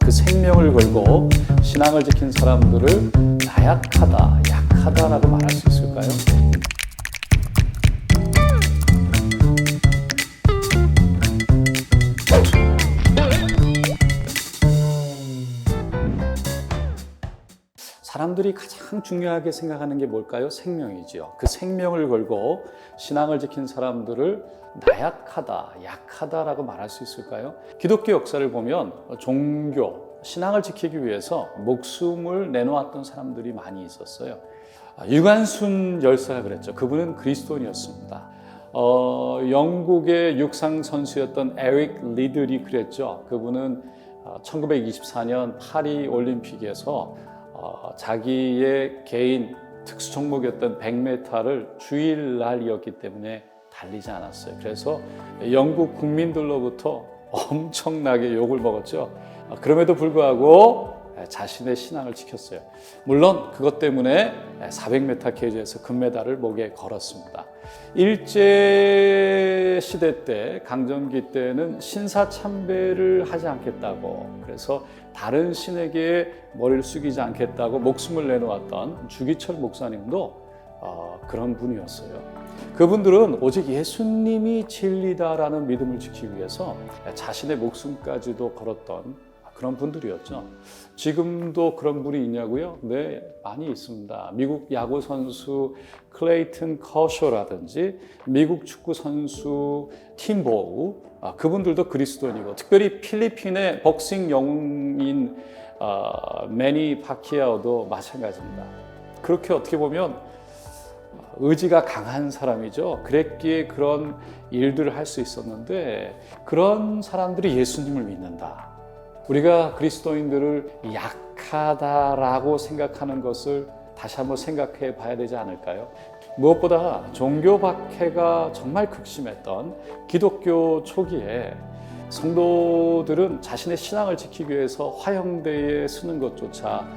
그 생명을 걸고 신앙을 지킨 사람들을 나약하다, 약하다라고 말할 수 있을까요? 사람들이 가장 중요하게 생각하는 게 뭘까요? 생명이지요. 그 생명을 걸고 신앙을 지킨 사람들을 나약하다, 약하다라고 말할 수 있을까요? 기독교 역사를 보면 종교, 신앙을 지키기 위해서 목숨을 내놓았던 사람들이 많이 있었어요. 유관순 열사가 그랬죠. 그분은 그리스도인이었습니다. 영국의 육상 선수였던 에릭 리들이 그랬죠. 그분은 1924년 파리 올림픽에서 자기의 개인 특수 종목이었던 100m를 주일날이었기 때문에 달리지 않았어요. 그래서 영국 국민들로부터 엄청나게 욕을 먹었죠. 그럼에도 불구하고 자신의 신앙을 지켰어요. 물론 그것 때문에 400m 계주에서 금메달을 목에 걸었습니다. 일제시대 때, 강점기 때는 신사참배를 하지 않겠다고, 그래서 다른 신에게 머리를 숙이지 않겠다고 목숨을 내놓았던 주기철 목사님도 그런 분이었어요. 그분들은 오직 예수님이 진리다라는 믿음을 지키기 위해서 자신의 목숨까지도 걸었던 그런 분들이었죠. 지금도 그런 분이 있냐고요? 네, 많이 있습니다. 미국 야구 선수 클레이튼 커쇼라든지 미국 축구 선수 팀 보우, 그분들도 그리스도인이고, 특별히 필리핀의 복싱 영웅인 매니 파키아오도 마찬가지입니다. 그렇게 어떻게 보면 의지가 강한 사람이죠. 그랬기에 그런 일들을 할 수 있었는데, 그런 사람들이 예수님을 믿는다. 우리가 그리스도인들을 약하다라고 생각하는 것을 다시 한번 생각해 봐야 되지 않을까요? 무엇보다 종교 박해가 정말 극심했던 기독교 초기에 성도들은 자신의 신앙을 지키기 위해서 화형대에 서는 것조차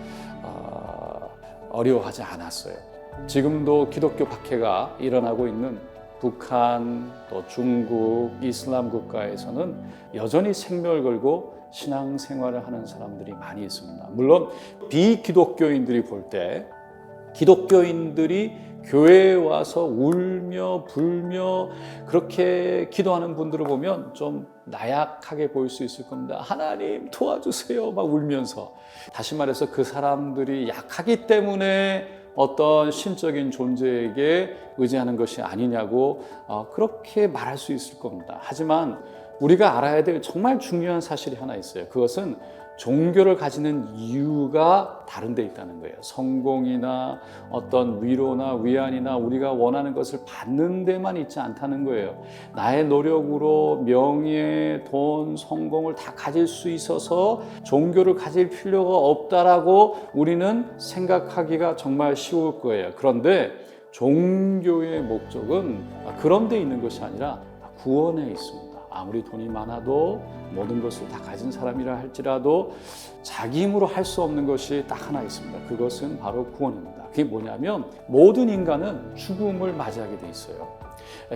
어려워하지 않았어요. 지금도 기독교 박해가 일어나고 있는 북한, 또 중국, 이슬람 국가에서는 여전히 생명을 걸고 신앙생활을 하는 사람들이 많이 있습니다. 물론 비기독교인들이 볼 때 기독교인들이 교회에 와서 울며 불며 그렇게 기도하는 분들을 보면 좀 나약하게 보일 수 있을 겁니다. 하나님 도와주세요 막 울면서. 다시 말해서 그 사람들이 약하기 때문에 어떤 신적인 존재에게 의지하는 것이 아니냐고 그렇게 말할 수 있을 겁니다. 하지만 우리가 알아야 될 정말 중요한 사실이 하나 있어요. 그것은 종교를 가지는 이유가 다른 데 있다는 거예요. 성공이나 어떤 위로나 위안이나 우리가 원하는 것을 받는 데만 있지 않다는 거예요. 나의 노력으로 명예, 돈, 성공을 다 가질 수 있어서 종교를 가질 필요가 없다라고 우리는 생각하기가 정말 쉬울 거예요. 그런데 종교의 목적은 그런 데 있는 것이 아니라 구원에 있습니다. 아무리 돈이 많아도 모든 것을 다 가진 사람이라 할지라도 자기 힘으로 할 수 없는 것이 딱 하나 있습니다. 그것은 바로 구원입니다. 그게 뭐냐면 모든 인간은 죽음을 맞이하게 돼 있어요.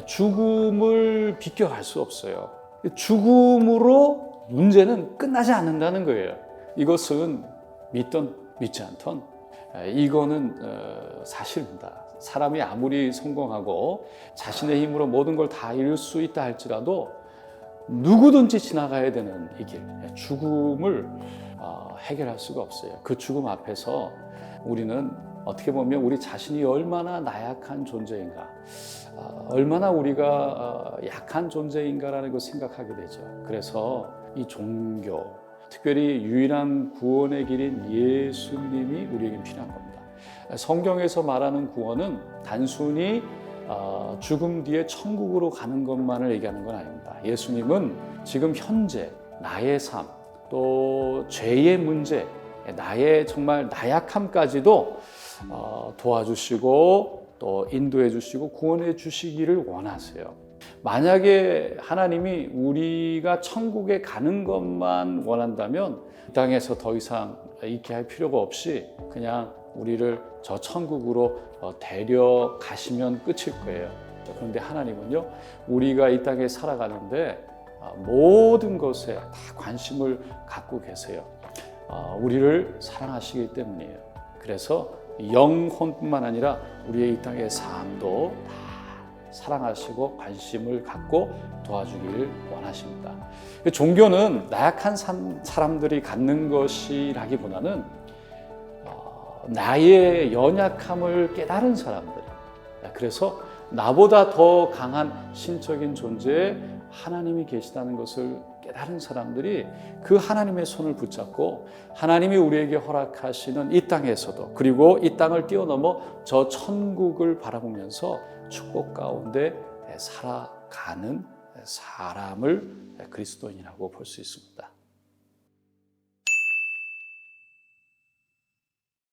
죽음을 비껴갈 수 없어요. 죽음으로 문제는 끝나지 않는다는 거예요. 이것은 믿던 믿지 않던 이거는 사실입니다. 사람이 아무리 성공하고 자신의 힘으로 모든 걸 다 이룰 수 있다 할지라도 누구든지 지나가야 되는 이 길, 죽음을 해결할 수가 없어요. 그 죽음 앞에서 우리는 어떻게 보면 우리 자신이 얼마나 나약한 존재인가, 얼마나 우리가 약한 존재인가라는 걸 생각하게 되죠. 그래서 이 종교, 특별히 유일한 구원의 길인 예수님이 우리에게 필요한 겁니다. 성경에서 말하는 구원은 단순히 죽음 뒤에 천국으로 가는 것만을 얘기하는 건 아닙니다. 예수님은 지금 현재 나의 삶, 또 죄의 문제, 나의 정말 나약함까지도 도와주시고 또 인도해 주시고 구원해 주시기를 원하세요. 만약에 하나님이 우리가 천국에 가는 것만 원한다면 이 땅에서 더 이상 있게 할 필요가 없이 그냥 우리를 저 천국으로 데려가시면 끝일 거예요. 그런데 하나님은요, 우리가 이 땅에 살아가는데 모든 것에 다 관심을 갖고 계세요. 우리를 사랑하시기 때문이에요. 그래서 영혼뿐만 아니라 우리의 이 땅의 삶도 다 사랑하시고 관심을 갖고 도와주길 원하십니다. 종교는 나약한 사람들이 갖는 것이라기보다는 나의 연약함을 깨달은 사람들, 그래서 나보다 더 강한 신적인 존재에 하나님이 계시다는 것을 깨달은 사람들이 그 하나님의 손을 붙잡고 하나님이 우리에게 허락하시는 이 땅에서도, 그리고 이 땅을 뛰어넘어 저 천국을 바라보면서 축복 가운데 살아가는 사람을 그리스도인이라고 볼 수 있습니다.